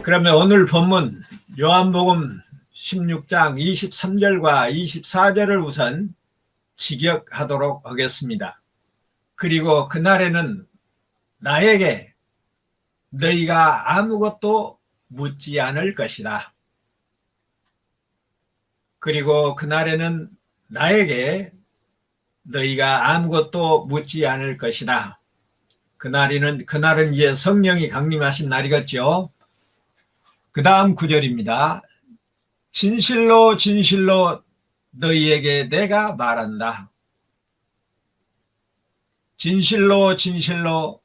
그러면 오늘 본문 요한복음 16장 23절과 24절을 우선 직역하도록 하겠습니다. 그리고 그날에는 나에게 너희가 아무것도 묻지 않을 것이다. 그리고 그날에는 나에게 너희가 아무것도 묻지 않을 것이다. 그날은 이제 성령이 강림하신 날이겠죠. 그 다음 구절입니다. 진실로 진실로 너희에게 내가 말한다. 진실로 진실로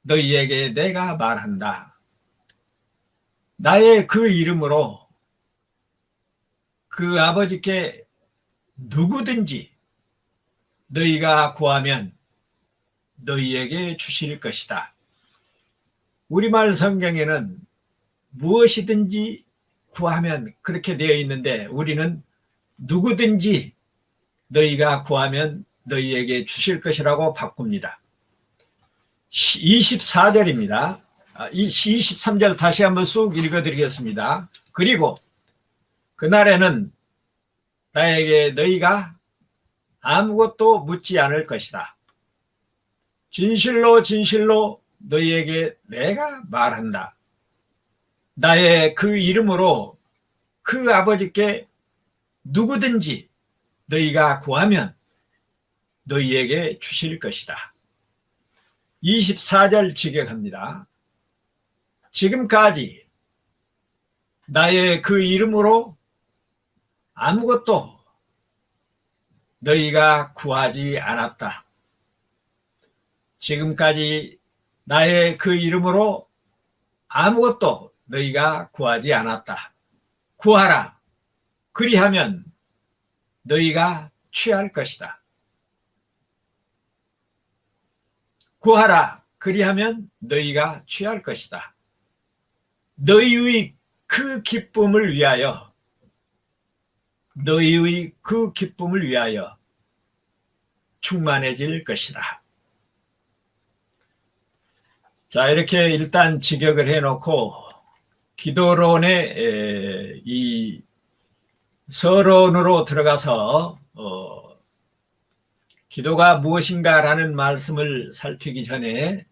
너희에게 내가 말한다. 나의 그 이름으로 그 아버지께 누구든지 너희가 구하면 너희에게 주실 것이다. 우리말 성경에는 무엇이든지 구하면 그렇게 되어 있는데 우리는 누구든지 너희가 구하면 너희에게 주실 것이라고 바꿉니다. 24절입니다. 23절 다시 한번 쑥 읽어드리겠습니다. 그리고 그날에는 나에게 너희가 아무것도 묻지 않을 것이다. 진실로 진실로 너희에게 내가 말한다. 나의 그 이름으로 그 아버지께 누구든지 너희가 구하면 너희에게 주실 것이다. 24절 직역합니다. 지금까지 나의 그 이름으로 아무것도 너희가 구하지 않았다. 지금까지 나의 그 이름으로 아무것도 너희가 구하지 않았다. 구하라. 그리하면 너희가 취할 것이다. 구하라. 그리하면 너희가 취할 것이다. 너희의 그 기쁨을 위하여 너희의 그 기쁨을 위하여 충만해질 것이다. 자, 이렇게 일단 직역을 해놓고 기도론의 이 서론으로 들어가서 기도가 무엇인가라는 말씀을 살피기 전에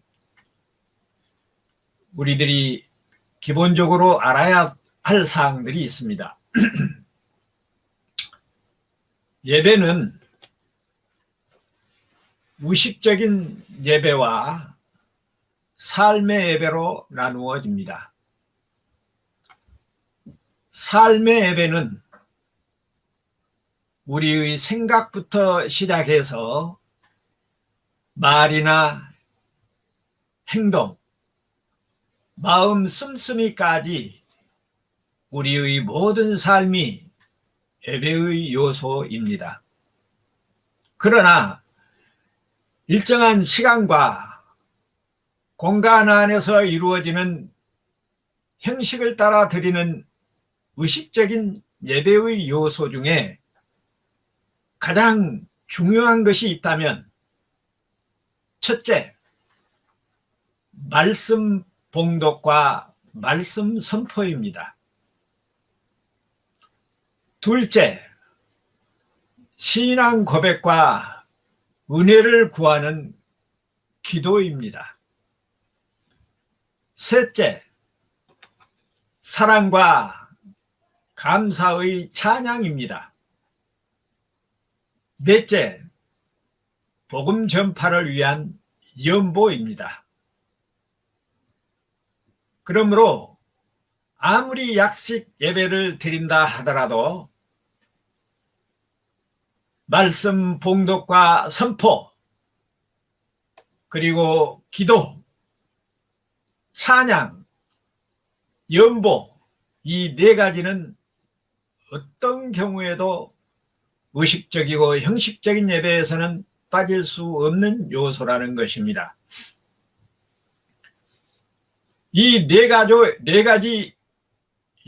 우리들이 기본적으로 알아야 할 사항들이 있습니다. 예배는 의식적인 예배와 삶의 예배로 나누어집니다. 삶의 예배는 우리의 생각부터 시작해서 말이나 행동, 마음 씀씀이까지 우리의 모든 삶이 예배의 요소입니다. 그러나 일정한 시간과 공간 안에서 이루어지는 형식을 따라 드리는 의식적인 예배의 요소 중에 가장 중요한 것이 있다면 첫째, 말씀 봉독과 말씀 선포입니다. 둘째, 신앙 고백과 은혜를 구하는 기도입니다. 셋째, 사랑과 감사의 찬양입니다. 넷째, 복음 전파를 위한 연보입니다. 그러므로 아무리 약식 예배를 드린다 하더라도 말씀 봉독과 선포, 그리고 기도, 찬양, 연보, 이 네 가지는 어떤 경우에도 의식적이고 형식적인 예배에서는 빠질 수 없는 요소라는 것입니다. 이 네 가지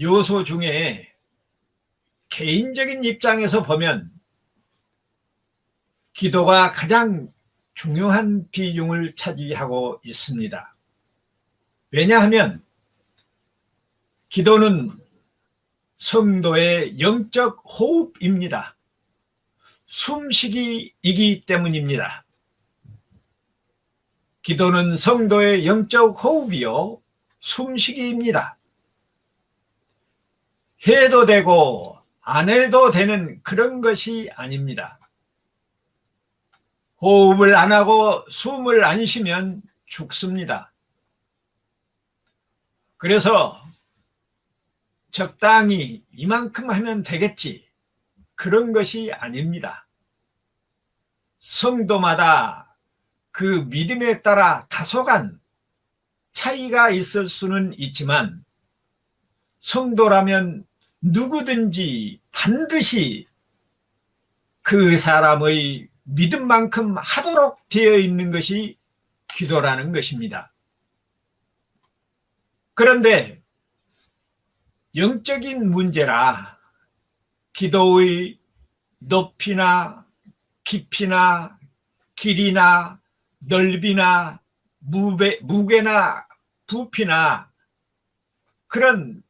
요소 중에 개인적인 입장에서 보면 기도가 가장 중요한 비중을 차지하고 있습니다. 왜냐하면 기도는 성도의 영적 호흡입니다. 숨쉬기이기 때문입니다. 기도는 성도의 영적 호흡이요, 숨쉬기입니다. 해도 되고 안 해도 되는 그런 것이 아닙니다. 호흡을 안 하고 숨을 안 쉬면 죽습니다. 그래서 적당히 이만큼 하면 되겠지, 그런 것이 아닙니다. 성도마다 그 믿음에 따라 다소간 차이가 있을 수는 있지만 성도라면 누구든지 반드시 그 사람의 믿음만큼 하도록 되어 있는 것이 기도라는 것입니다. 그런데 영적인 문제라 기도의 높이나 깊이나 길이나 넓이나 무게나 부피나 그런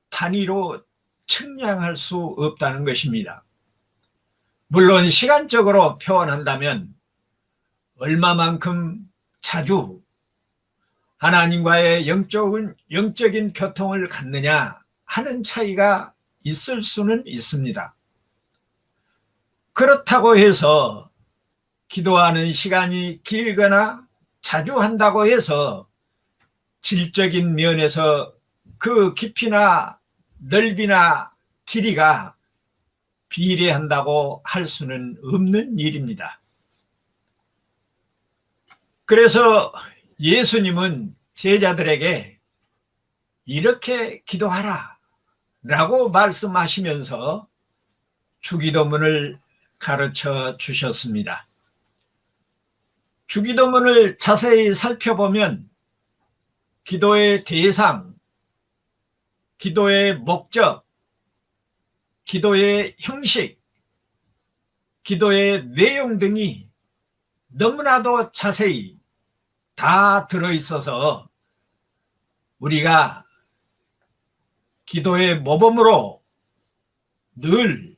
단위로 측량할 수 없다는 것입니다. 물론 시간적으로 표현한다면 얼마만큼 자주 하나님과의 영적인 교통을 갖느냐 하는 차이가 있을 수는 있습니다. 그렇다고 해서 기도하는 시간이 길거나 자주 한다고 해서 질적인 면에서 그 깊이나 넓이나 길이가 비례한다고 할 수는 없는 일입니다. 그래서 예수님은 제자들에게 이렇게 기도하라 라고 말씀하시면서 주기도문을 가르쳐 주셨습니다. 주기도문을 자세히 살펴보면 기도의 대상, 기도의 목적, 기도의 형식, 기도의 내용 등이 너무나도 자세히 다 들어있어서 우리가 기도의 모범으로 늘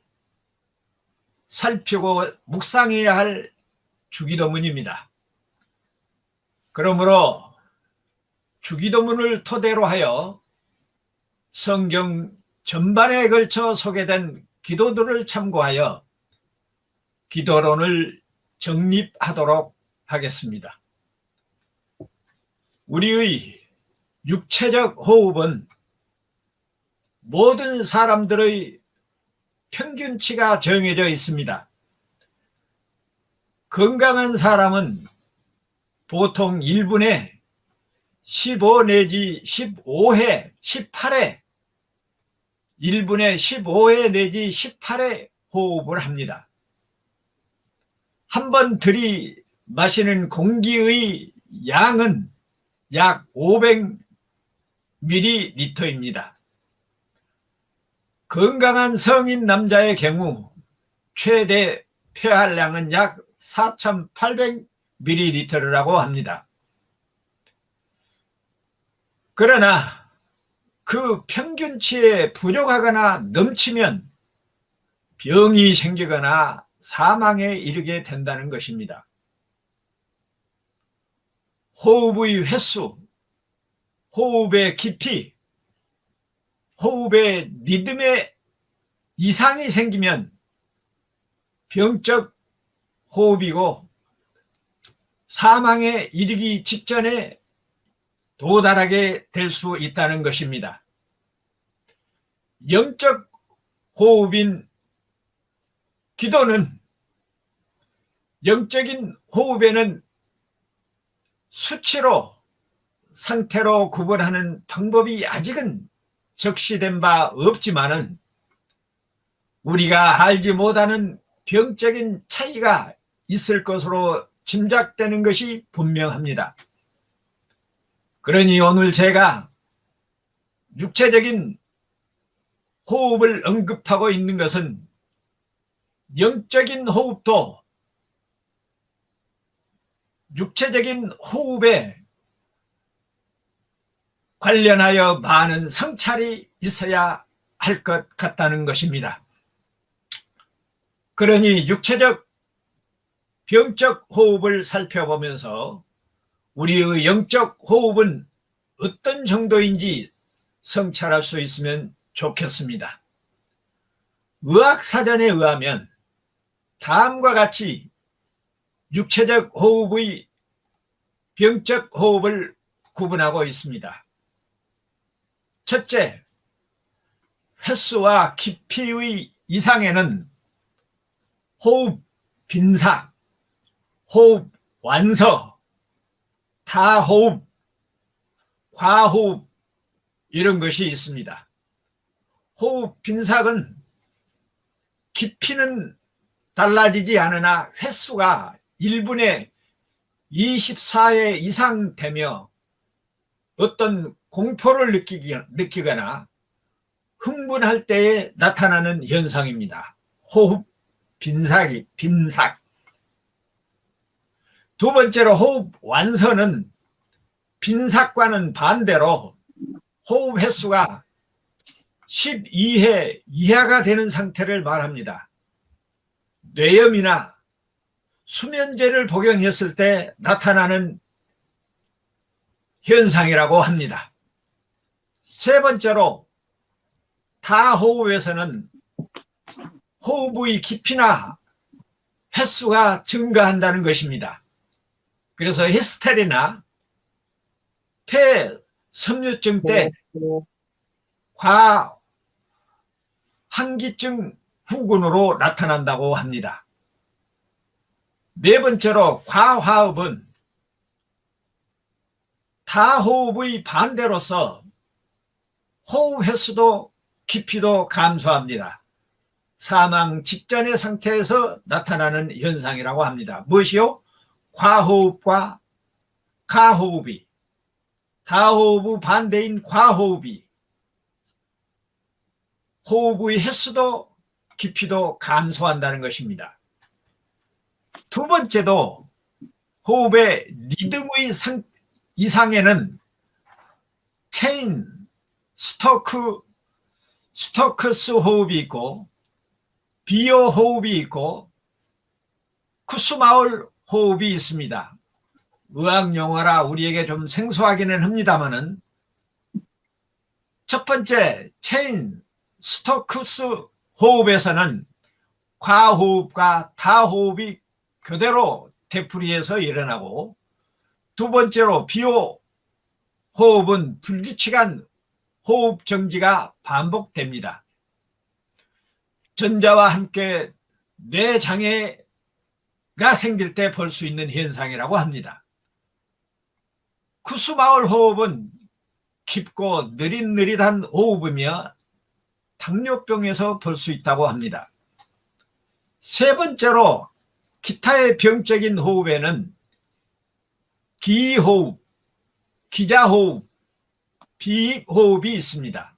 살피고 묵상해야 할 주기도문입니다. 그러므로 주기도문을 토대로 하여 성경 전반에 걸쳐 소개된 기도들을 참고하여 기도론을 정립하도록 하겠습니다. 우리의 육체적 호흡은 모든 사람들의 평균치가 정해져 있습니다. 건강한 사람은 보통 1분에 15 내지 15회, 18회, 1분에 15회 내지 18회 호흡을 합니다. 한 번 들이마시는 공기의 양은 약 500ml입니다. 건강한 성인 남자의 경우 최대 폐활량은 약 4,800ml라고 합니다. 그러나 그 평균치에 부족하거나 넘치면 병이 생기거나 사망에 이르게 된다는 것입니다. 호흡의 횟수, 호흡의 깊이, 호흡의 리듬에 이상이 생기면 병적 호흡이고 사망에 이르기 직전에 도달하게 될 수 있다는 것입니다. 영적 호흡인 기도는 영적인 호흡에는 수치로 상태로 구분하는 방법이 아직은 적시된 바 없지만은 우리가 알지 못하는 병적인 차이가 있을 것으로 짐작되는 것이 분명합니다. 그러니 오늘 제가 육체적인 호흡을 언급하고 있는 것은 영적인 호흡도 육체적인 호흡에 관련하여 많은 성찰이 있어야 할 것 같다는 것입니다. 그러니 육체적 병적 호흡을 살펴보면서 우리의 영적 호흡은 어떤 정도인지 성찰할 수 있으면 좋겠습니다. 의학사전에 의하면 다음과 같이 육체적 호흡의 병적 호흡을 구분하고 있습니다. 첫째, 횟수와 깊이의 이상에는 호흡 빈삭, 호흡 완서, 타호흡, 과호흡 이런 것이 있습니다. 호흡 빈삭은 깊이는 달라지지 않으나 횟수가 1분에 24회 이상 되며 어떤 공포를 느끼거나 흥분할 때에 나타나는 현상입니다. 호흡 빈삭. 두 번째로 호흡 완서는 빈삭과는 반대로 호흡 횟수가 12회 이하가 되는 상태를 말합니다. 뇌염이나 수면제를 복용했을 때 나타나는 현상이라고 합니다. 세 번째로 타호흡에서는 호흡의 깊이나 횟수가 증가한다는 것입니다. 그래서 히스테리나 폐섬유증 때 과항기증 후군으로 나타난다고 합니다. 네 번째로 과화흡은 타호흡의 반대로서 호흡 횟수도 깊이도 감소합니다. 사망 직전의 상태에서 나타나는 현상이라고 합니다. 무엇이요? 과호흡과 가호흡이, 타호흡의 반대인 과호흡이 호흡의 횟수도 깊이도 감소한다는 것입니다. 두 번째도 호흡의 리듬의 이상에는 체인, 스토크스 호흡이 있고 비오 호흡이 있고 쿠스마울 호흡이 있습니다. 의학 용어라 우리에게 좀 생소하기는 합니다만은 첫 번째 체인, 스토크스 호흡에서는 과호흡과 타호흡이 교대로 되풀이해서 일어나고 두 번째로 비호 호흡은 불규칙한 호흡 정지가 반복됩니다. 전자와 함께 뇌장애가 생길 때 볼 수 있는 현상이라고 합니다. 쿠스마울 호흡은 깊고 느릿느릿한 호흡이며 당뇨병에서 볼 수 있다고 합니다. 세 번째로 기타의 병적인 호흡에는 기호흡, 기자호흡, 비익호흡이 있습니다.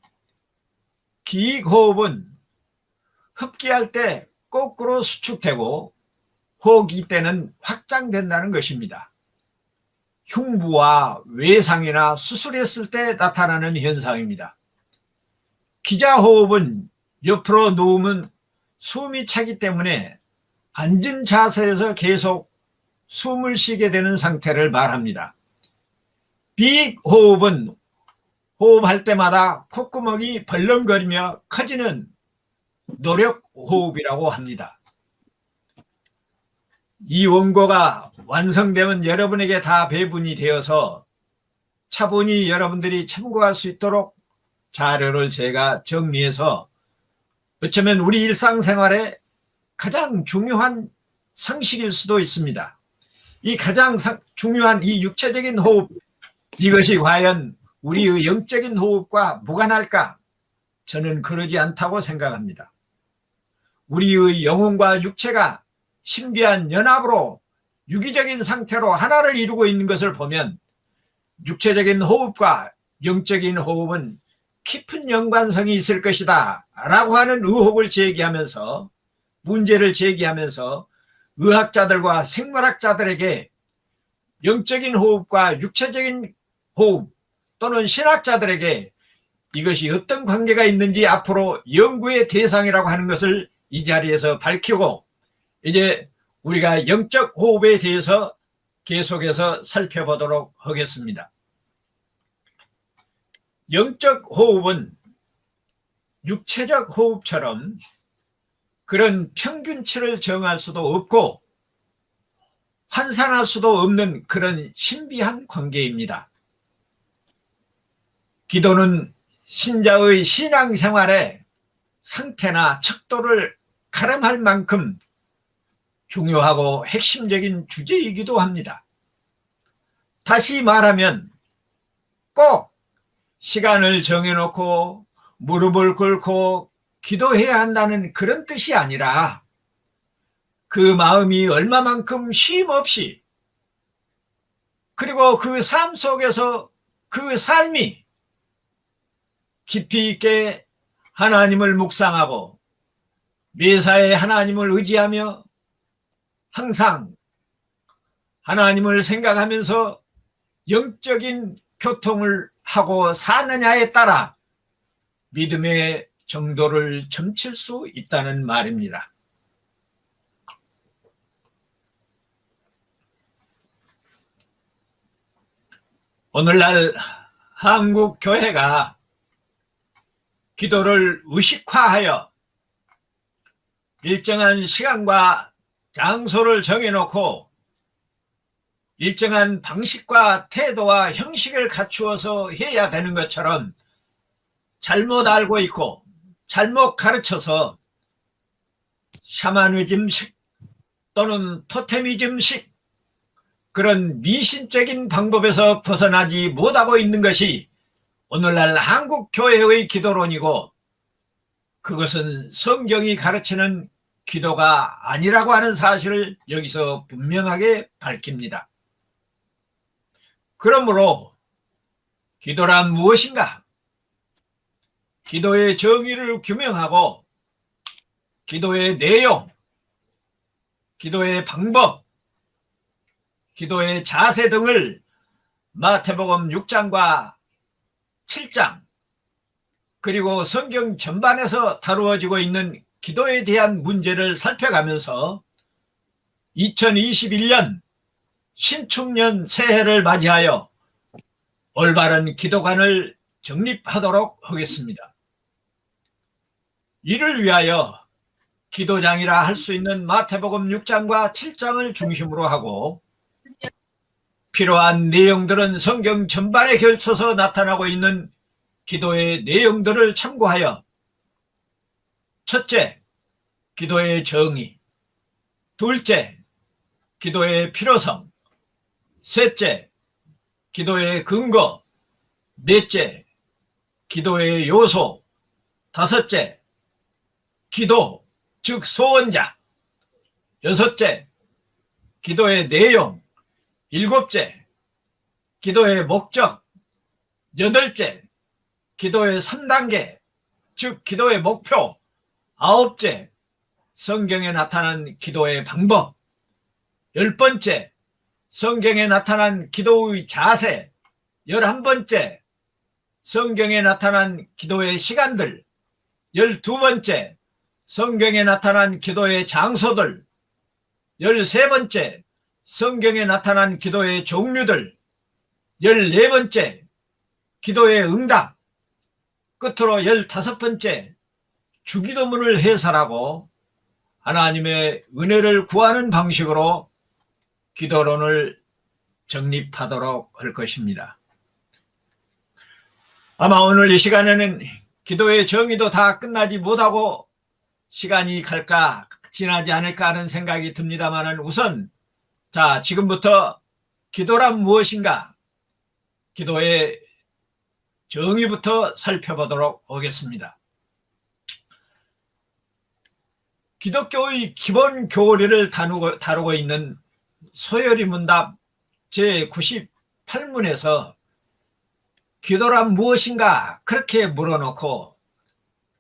기익호흡은 흡기할 때 거꾸로 수축되고 호흡기 때는 확장된다는 것입니다. 흉부와 외상이나 수술했을 때 나타나는 현상입니다. 기자호흡은 옆으로 누우면 숨이 차기 때문에 앉은 자세에서 계속 숨을 쉬게 되는 상태를 말합니다. 비익호흡은 호흡할 때마다 콧구멍이 벌렁거리며 커지는 노력호흡이라고 합니다. 이 원고가 완성되면 여러분에게 다 배분이 되어서 차분히 여러분들이 참고할 수 있도록 자료를 제가 정리해서 어쩌면 우리 일상생활에 가장 중요한 상식일 수도 있습니다. 이 가장 중요한 이 육체적인 호흡, 이것이 과연 우리의 영적인 호흡과 무관할까? 저는 그러지 않다고 생각합니다. 우리의 영혼과 육체가 신비한 연합으로 유기적인 상태로 하나를 이루고 있는 것을 보면 육체적인 호흡과 영적인 호흡은 깊은 연관성이 있을 것이다 라고 하는 의혹을 제기하면서 문제를 제기하면서 의학자들과 생물학자들에게 영적인 호흡과 육체적인 호흡 또는 신학자들에게 이것이 어떤 관계가 있는지 앞으로 연구의 대상이라고 하는 것을 이 자리에서 밝히고, 이제 우리가 영적 호흡에 대해서 계속해서 살펴보도록 하겠습니다. 영적 호흡은 육체적 호흡처럼 그런 평균치를 정할 수도 없고 환산할 수도 없는 그런 신비한 관계입니다. 기도는 신자의 신앙생활의 상태나 척도를 가름할 만큼 중요하고 핵심적인 주제이기도 합니다. 다시 말하면 꼭 시간을 정해놓고 무릎을 꿇고 기도해야 한다는 그런 뜻이 아니라 그 마음이 얼마만큼 쉼 없이, 그리고 그 삶 속에서 그 삶이 깊이 있게 하나님을 묵상하고 매사에 하나님을 의지하며 항상 하나님을 생각하면서 영적인 교통을 하고 사느냐에 따라 믿음의 정도를 점칠 수 있다는 말입니다. 오늘날 한국 교회가 기도를 의식화하여 일정한 시간과 장소를 정해놓고 일정한 방식과 태도와 형식을 갖추어서 해야 되는 것처럼 잘못 알고 있고 잘못 가르쳐서 샤머니즘식 또는 토테미즘식 그런 미신적인 방법에서 벗어나지 못하고 있는 것이 오늘날 한국 교회의 기도론이고, 그것은 성경이 가르치는 기도가 아니라고 하는 사실을 여기서 분명하게 밝힙니다. 그러므로 기도란 무엇인가? 기도의 정의를 규명하고 기도의 내용, 기도의 방법, 기도의 자세 등을 마태복음 6장과 7장 그리고 성경 전반에서 다루어지고 있는 기도에 대한 문제를 살펴가면서 2021년 신축년 새해를 맞이하여 올바른 기도관을 정립하도록 하겠습니다. 이를 위하여 기도장이라 할 수 있는 마태복음 6장과 7장을 중심으로 하고 필요한 내용들은 성경 전반에 걸쳐서 나타나고 있는 기도의 내용들을 참고하여 첫째, 기도의 정의, 둘째, 기도의 필요성, 셋째, 기도의 근거, 넷째, 기도의 요소, 다섯째, 기도, 즉 소원자, 여섯째, 기도의 내용, 일곱째, 기도의 목적, 여덟째, 기도의 3단계, 즉 기도의 목표, 아홉째, 성경에 나타난 기도의 방법, 열번째, 성경에 나타난 기도의 자세, 11번째, 성경에 나타난 기도의 시간들, 12번째, 성경에 나타난 기도의 장소들, 13번째, 성경에 나타난 기도의 종류들, 14번째, 기도의 응답, 끝으로 15번째, 주기도문을 해설하고 하나님의 은혜를 구하는 방식으로 기도론을 정립하도록 할 것입니다. 아마 오늘 이 시간에는 기도의 정의도 다 끝나지 못하고 시간이 갈까 지나지 않을까 하는 생각이 듭니다만, 우선 지금부터 기도란 무엇인가, 기도의 정의부터 살펴보도록 하겠습니다. 기독교의 기본 교리를 다루고 있는 소요리 문답 제98문에서 기도란 무엇인가 그렇게 물어놓고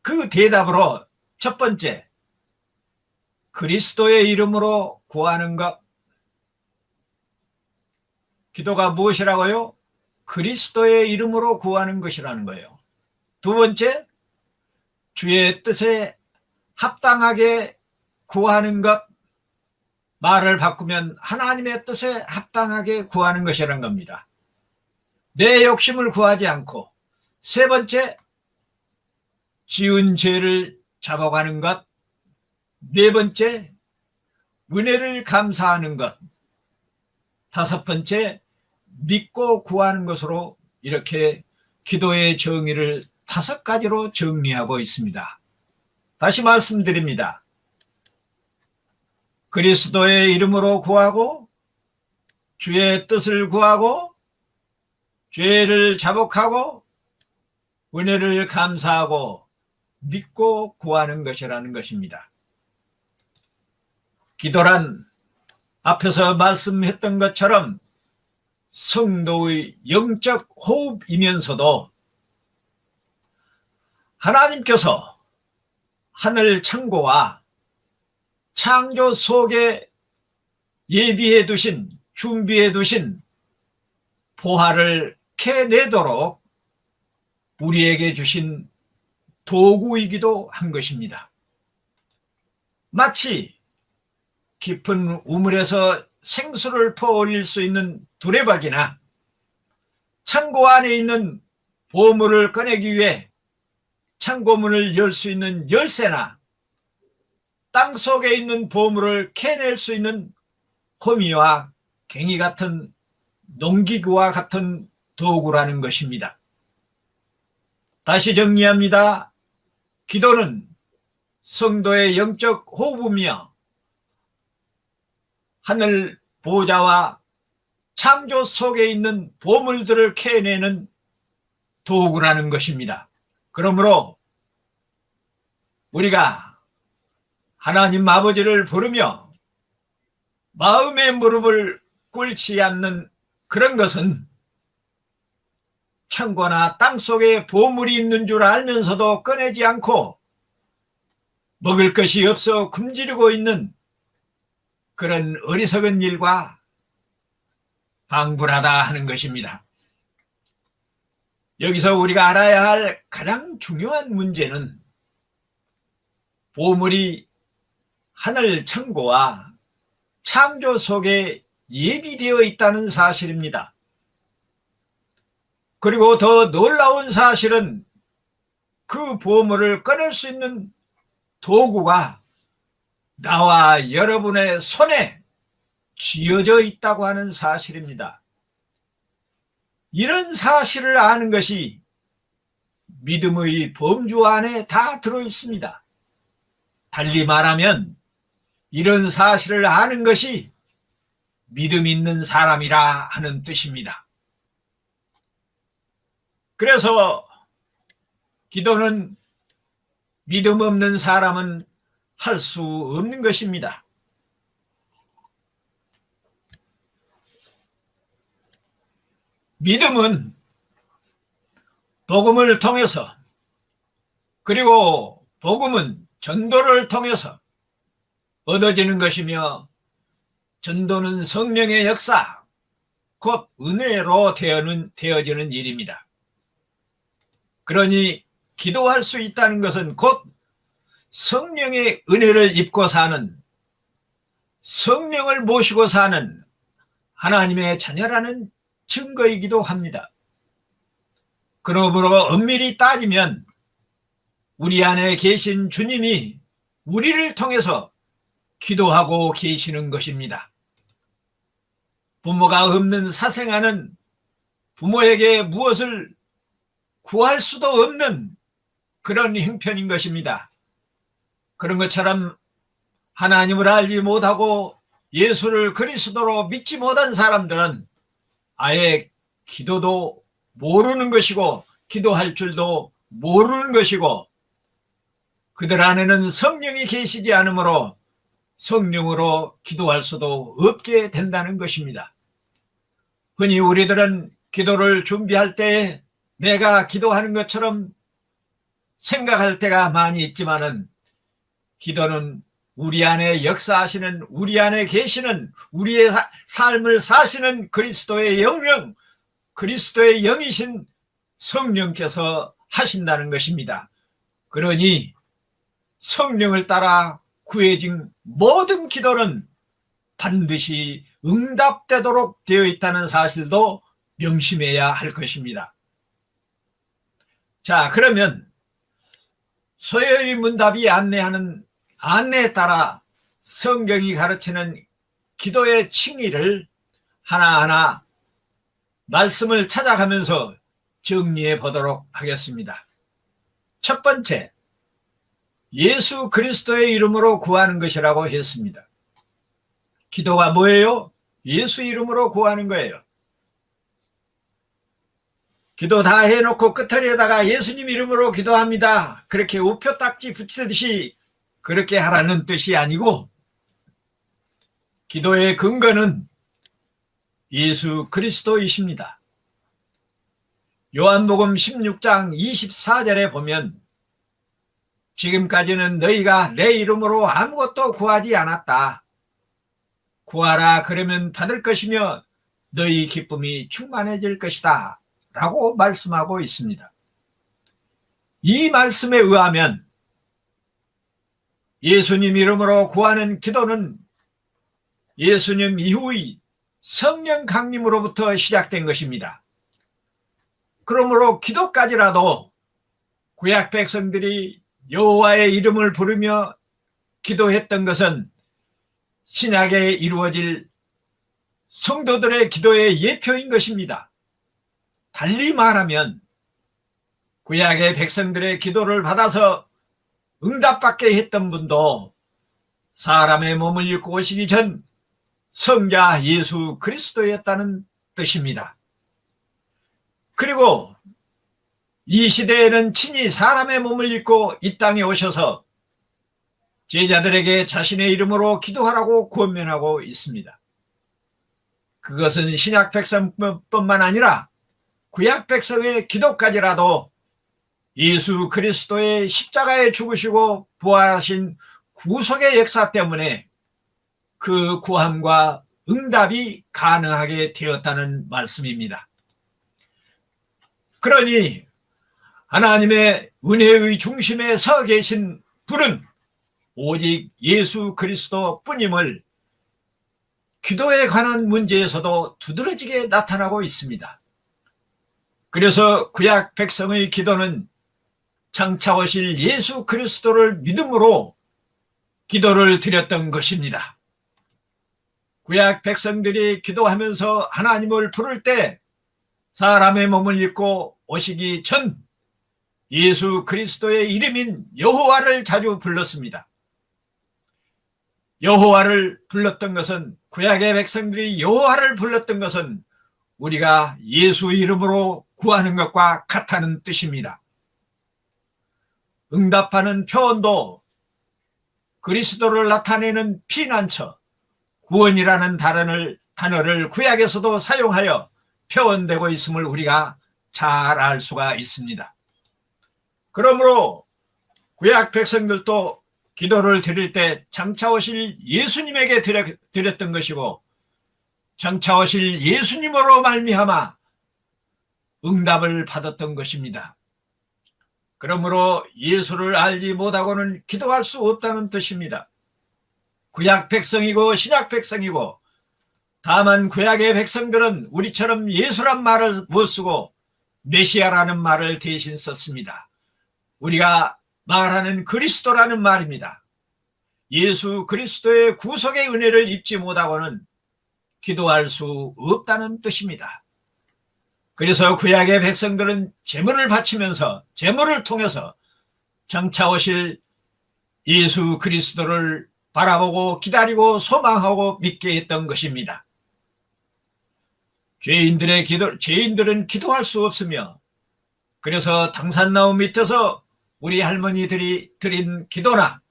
그 대답으로 첫 번째, 그리스도의 이름으로 구하는 것. 기도가 무엇이라고요? 그리스도의 이름으로 구하는 것이라는 거예요. 두 번째, 주의 뜻에 합당하게 구하는 것, 말을 바꾸면 하나님의 뜻에 합당하게 구하는 것이라는 겁니다. 내 욕심을 구하지 않고. 세 번째, 지은 죄를 잡아가는 것. 네 번째, 은혜를 감사하는 것. 다섯 번째, 믿고 구하는 것으로 이렇게 기도의 정의를 5가지로 정리하고 있습니다. 다시 말씀드립니다. 그리스도의 이름으로 구하고, 주의 뜻을 구하고, 죄를 자복하고, 은혜를 감사하고, 믿고 구하는 것이라는 것입니다. 기도란 앞에서 말씀했던 것처럼 성도의 영적 호흡이면서도 하나님께서 하늘 창고와 창조 속에 예비해 두신, 준비해 두신 보화를 캐내도록 우리에게 주신 도구이기도 한 것입니다. 마치 깊은 우물에서 생수를 퍼올릴 수 있는 두레박이나 창고 안에 있는 보물을 꺼내기 위해 창고문을 열 수 있는 열쇠나 땅속에 있는 보물을 캐낼 수 있는 호미와 갱이 같은 농기구와 같은 도구라는 것입니다. 다시 정리합니다. 기도는 성도의 영적 호흡이며 하늘 보좌와 창조 속에 있는 보물들을 캐내는 도구라는 것입니다. 그러므로 우리가 하나님 아버지를 부르며 마음의 무릎을 꿇지 않는 그런 것은 창고나 땅속에 보물이 있는 줄 알면서도 꺼내지 않고 먹을 것이 없어 굶주리고 있는 그런 어리석은 일과 방불하다 하는 것입니다. 여기서 우리가 알아야 할 가장 중요한 문제는 보물이 하늘 창고와 창조 속에 예비되어 있다는 사실입니다. 그리고 더 놀라운 사실은 그 보물을 꺼낼 수 있는 도구가 나와 여러분의 손에 쥐어져 있다고 하는 사실입니다. 이런 사실을 아는 것이 믿음의 범주 안에 다 들어 있습니다. 달리 말하면 이런 사실을 아는 것이 믿음 있는 사람이라 하는 뜻입니다. 그래서 기도는 믿음 없는 사람은 할 수 없는 것입니다. 믿음은 복음을 통해서, 그리고 복음은 전도를 통해서 얻어지는 것이며, 전도는 성령의 역사, 곧 은혜로 되어지는 일입니다. 그러니 기도할 수 있다는 것은 곧 성령의 은혜를 입고 사는, 성령을 모시고 사는 하나님의 자녀라는 증거이기도 합니다. 그러므로 엄밀히 따지면 우리 안에 계신 주님이 우리를 통해서 기도하고 계시는 것입니다. 부모가 없는 사생아는 부모에게 무엇을 구할 수도 없는 그런 형편인 것입니다. 그런 것처럼 하나님을 알지 못하고 예수를 그리스도로 믿지 못한 사람들은 아예 기도도 모르는 것이고 기도할 줄도 모르는 것이고, 그들 안에는 성령이 계시지 않으므로 성령으로 기도할 수도 없게 된다는 것입니다. 흔히 우리들은 기도를 준비할 때 내가 기도하는 것처럼 생각할 때가 많이 있지만은, 기도는 우리 안에 역사하시는, 우리 안에 계시는, 우리의 삶을 사시는 그리스도의 영령, 그리스도의 영이신 성령께서 하신다는 것입니다. 그러니 성령을 따라 구해진 모든 기도는 반드시 응답되도록 되어 있다는 사실도 명심해야 할 것입니다. 자, 그러면 소요리 문답이 안내하는 안내에 따라 성경이 가르치는 기도의 칭의를 하나하나 말씀을 찾아가면서 정리해 보도록 하겠습니다. 첫 번째, 예수 그리스도의 이름으로 구하는 것이라고 했습니다. 기도가 뭐예요? 예수 이름으로 구하는 거예요. 기도 다 해놓고 끝자리에다가 예수님 이름으로 기도합니다. 그렇게 우표 딱지 붙이듯이 그렇게 하라는 뜻이 아니고, 기도의 근거는 예수 그리스도이십니다. 요한복음 16장 24절에 보면, 지금까지는 너희가 내 이름으로 아무것도 구하지 않았다. 구하라 그러면 받을 것이며 너희 기쁨이 충만해질 것이다 라고 말씀하고 있습니다. 이 말씀에 의하면 예수님 이름으로 구하는 기도는 예수님 이후의 성령 강림으로부터 시작된 것입니다. 그러므로 기도까지라도 구약 백성들이 여호와의 이름을 부르며 기도했던 것은 신약에 이루어질 성도들의 기도의 예표인 것입니다. 달리 말하면 구약의 백성들의 기도를 받아서 응답받게 했던 분도 사람의 몸을 입고 오시기 전 성자 예수 그리스도였다는 뜻입니다. 그리고 이 시대에는 친히 사람의 몸을 입고 이 땅에 오셔서 제자들에게 자신의 이름으로 기도하라고 권면하고 있습니다. 그것은 신약 백성뿐만 아니라 구약 백성의 기도까지라도 예수 그리스도의 십자가에 죽으시고 부활하신 구속의 역사 때문에 그 구함과 응답이 가능하게 되었다는 말씀입니다. 그러니 하나님의 은혜의 중심에 서 계신 분은 오직 예수 그리스도 뿐임을 기도에 관한 문제에서도 두드러지게 나타나고 있습니다. 그래서 구약 백성의 기도는 장차 오실 예수 그리스도를 믿음으로 기도를 드렸던 것입니다. 구약 백성들이 기도하면서 하나님을 부를 때 사람의 몸을 입고 오시기 전 예수 그리스도의 이름인 여호와를 자주 불렀습니다. 여호와를 불렀던 것은, 구약의 백성들이 여호와를 불렀던 것은 우리가 예수 이름으로 구하는 것과 같다는 뜻입니다. 응답하는 표현도 그리스도를 나타내는 피난처, 구원이라는 단어를 구약에서도 사용하여 표현되고 있음을 우리가 잘 알 수가 있습니다. 그러므로 구약 백성들도 기도를 드릴 때 장차 오실 예수님에게 드렸던 것이고, 장차 오실 예수님으로 말미암아 응답을 받았던 것입니다. 그러므로 예수를 알지 못하고는 기도할 수 없다는 뜻입니다. 구약 백성이고 신약 백성이고, 다만 구약의 백성들은 우리처럼 예수란 말을 못 쓰고 메시아라는 말을 대신 썼습니다. 우리가 말하는 그리스도라는 말입니다. 예수 그리스도의 구속의 은혜를 입지 못하고는 기도할 수 없다는 뜻입니다. 그래서 구약의 백성들은 제물을 바치면서, 제물을 통해서 장차 오실 예수 그리스도를 바라보고 기다리고 소망하고 믿게 했던 것입니다. 죄인들은 기도할 수 없으며, 그래서 당산나무 밑에서 우리 할머니들이 드린 기도나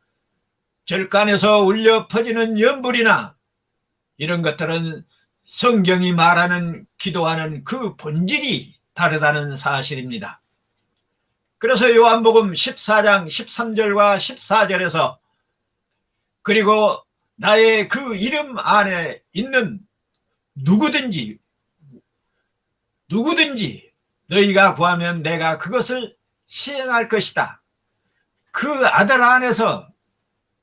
절간에서 울려 퍼지는 연불이나 이런 것들은 성경이 말하는 기도하는 그 본질이 다르다는 사실입니다. 그래서 요한복음 14장 13절과 14절에서 그리고 나의 그 이름 안에 있는 누구든지 누구든지 너희가 구하면 내가 그것을 시행할 것이다. 그 아들 안에서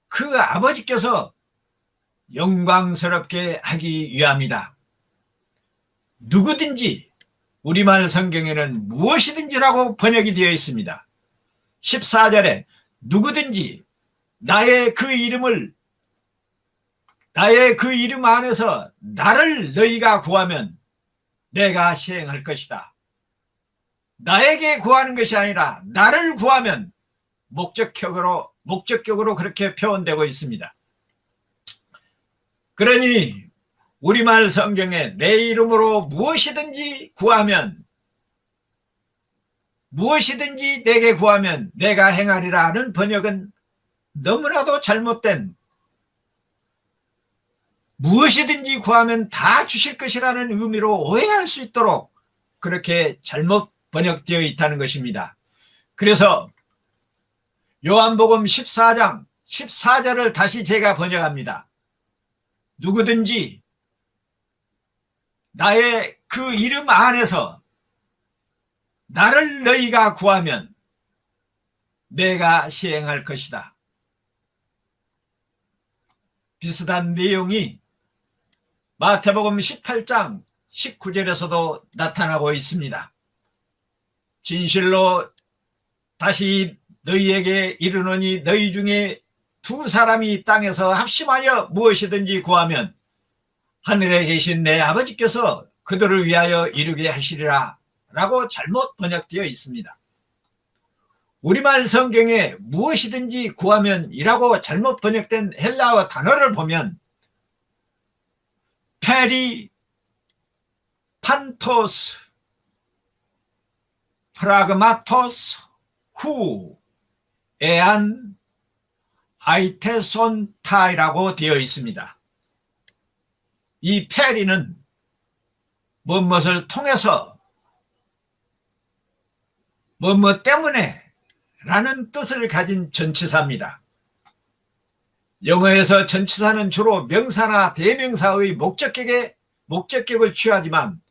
그 아버지께서 영광스럽게 하기 위함이다. 누구든지, 우리말 성경에는 무엇이든지라고 번역이 되어 있습니다. 14절에 누구든지 나의 그 이름 안에서 나를 너희가 구하면 내가 시행할 것이다. 나에게 구하는 것이 아니라 나를 구하면 목적격으로 그렇게 표현되고 있습니다. 그러니 우리말 성경에 내 이름으로 무엇이든지 구하면, 무엇이든지 내게 구하면 내가 행하리라 하는 번역은 너무나도 잘못된, 무엇이든지 구하면 다 주실 것이라는 의미로 오해할 수 있도록 그렇게 잘못 번역되어 있다는 것입니다. 그래서 요한복음 14장 14절을 다시 제가 번역합니다. 누구든지 나의 그 이름 안에서 나를 너희가 구하면 내가 시행할 것이다. 비슷한 내용이 마태복음 18장 19절에서도 나타나고 있습니다. 진실로 다시 너희에게 이르노니 너희 중에 두 사람이 땅에서 합심하여 무엇이든지 구하면 하늘에 계신 내 아버지께서 그들을 위하여 이루게 하시리라 라고 잘못 번역되어 있습니다. 우리말 성경에 무엇이든지 구하면 이라고 잘못 번역된 헬라어 단어를 보면 페리, 판토스, 프라그마토스, 후, 에안, 아이테손타이라고 되어 있습니다. 이 페리는 무엇을 통해서, 무엇 때문에 라는 뜻을 가진 전치사입니다. 영어에서 전치사는 주로 명사나 대명사의 목적격을 취하지만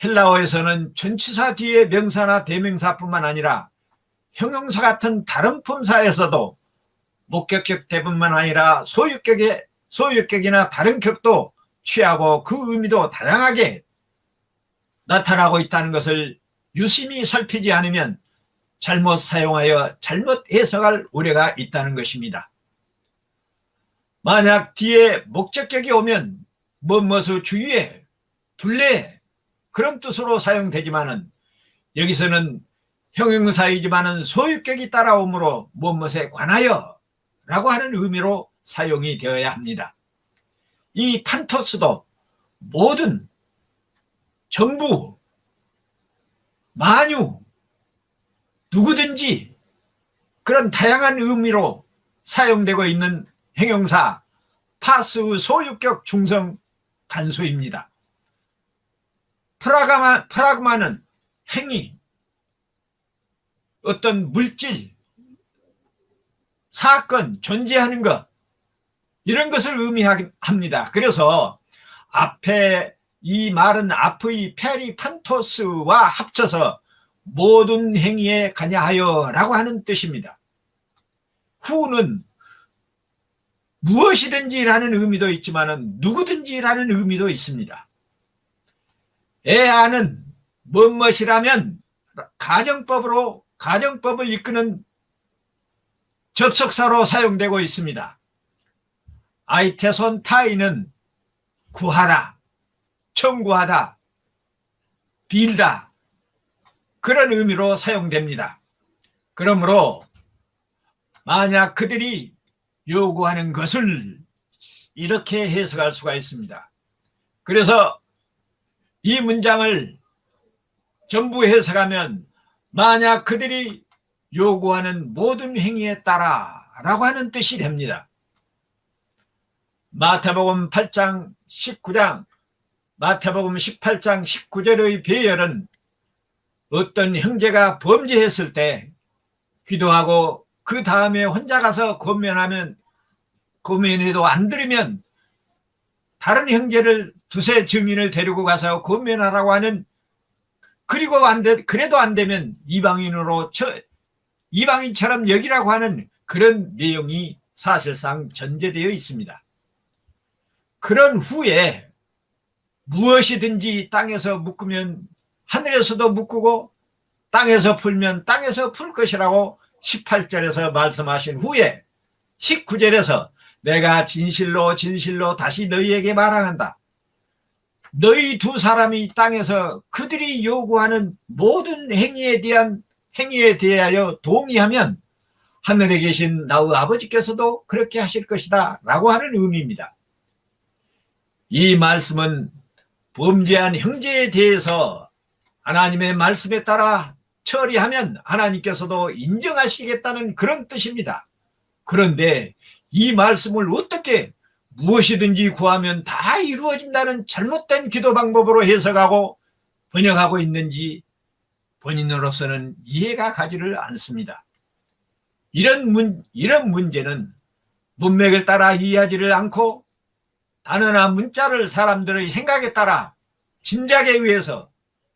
헬라어에서는 전치사 뒤에 명사나 대명사뿐만 아니라 형용사 같은 다른 품사에서도 목적격 대뿐만 아니라 소유격이나 다른 격도 취하고 그 의미도 다양하게 나타나고 있다는 것을 유심히 살피지 않으면 잘못 사용하여 잘못 해석할 우려가 있다는 것입니다. 만약 뒤에 목적격이 오면 무엇의 주위에, 둘레 그런 뜻으로 사용되지만은 여기서는 형용사이지만은 소유격이 따라오므로 무엇에 관하여 라고 하는 의미로 사용이 되어야 합니다. 이 판토스도 모든, 전부, 만유, 누구든지 그런 다양한 의미로 사용되고 있는 형용사 파스의 소유격 중성 단수입니다. 프라그마는 행위, 어떤 물질, 사건, 존재하는 것, 이런 것을 의미합니다. 그래서 앞에 이 말은 앞의 페리 판토스와 합쳐서 모든 행위에 관여하여 라고 하는 뜻입니다. 후는 무엇이든지라는 의미도 있지만 누구든지라는 의미도 있습니다. 에아는 무엇이라면 가정법을 이끄는 접속사로 사용되고 있습니다. 아이테손 타이는 구하다, 청구하다, 빌다 그런 의미로 사용됩니다. 그러므로 만약 그들이 요구하는 것을 이렇게 해석할 수가 있습니다. 그래서 이 문장을 전부 해석하면 만약 그들이 요구하는 모든 행위에 따라 라고 하는 뜻이 됩니다. 마태복음 8장 19장, 마태복음 18장 19절의 배열은 어떤 형제가 범죄했을 때 기도하고 그 다음에 혼자 가서 권면해도 안 들으면 다른 형제를 두세 증인을 데리고 가서 권면하라고 하는 그리고 그래도 안 되면 이방인처럼 여기라고 하는 그런 내용이 사실상 전제되어 있습니다. 그런 후에 무엇이든지 땅에서 묶으면 하늘에서도 묶고 땅에서 풀면 땅에서 풀 것이라고 18절에서 말씀하신 후에 19절에서 내가 진실로 진실로 다시 너희에게 말한다. 너희 두 사람이 땅에서 그들이 요구하는 모든 행위에 대하여 동의하면 하늘에 계신 나의 아버지께서도 그렇게 하실 것이다 라고 하는 의미입니다. 이 말씀은 범죄한 형제에 대해서 하나님의 말씀에 따라 처리하면 하나님께서도 인정하시겠다는 그런 뜻입니다. 그런데 이 말씀을 어떻게 무엇이든지 구하면 다 이루어진다는 잘못된 기도 방법으로 해석하고 번역하고 있는지 본인으로서는 이해가 가지를 않습니다. 이런 문제는 문맥을 따라 이해하지를 않고 단어나 문자를 사람들의 생각에 따라 짐작에 의해서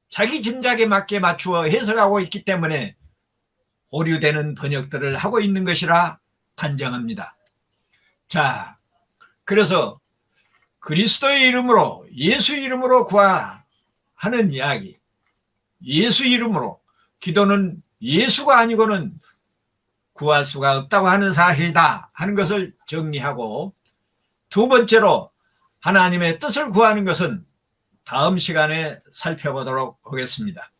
자기 짐작에 맞게 맞추어 해석하고 있기 때문에 오류되는 번역들을 하고 있는 것이라 판정합니다. 자, 그래서 그리스도의 이름으로 예수 이름으로 구하는 이야기, 예수 이름으로 기도는 예수가 아니고는 구할 수가 없다고 하는 사실이다 하는 것을 정리하고, 두 번째로 하나님의 뜻을 구하는 것은 다음 시간에 살펴보도록 하겠습니다.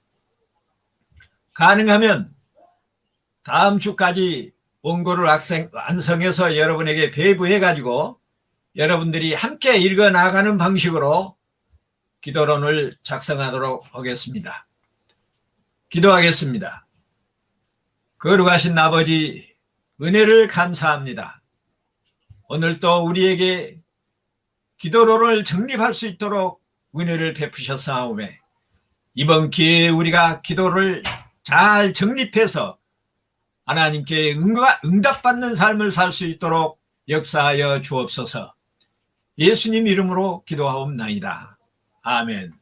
가능하면 다음 주까지 원고를 완성해서 여러분에게 배부해가지고 여러분들이 함께 읽어나가는 방식으로 기도론을 작성하도록 하겠습니다. 기도하겠습니다. 거룩하신 아버지, 은혜를 감사합니다. 오늘도 우리에게 기도론을 정립할 수 있도록 은혜를 베푸셨사오매 이번 기회에 우리가 기도를 잘 정립해서 하나님께 응답받는 삶을 살 수 있도록 역사하여 주옵소서. 예수님 이름으로 기도하옵나이다. 아멘.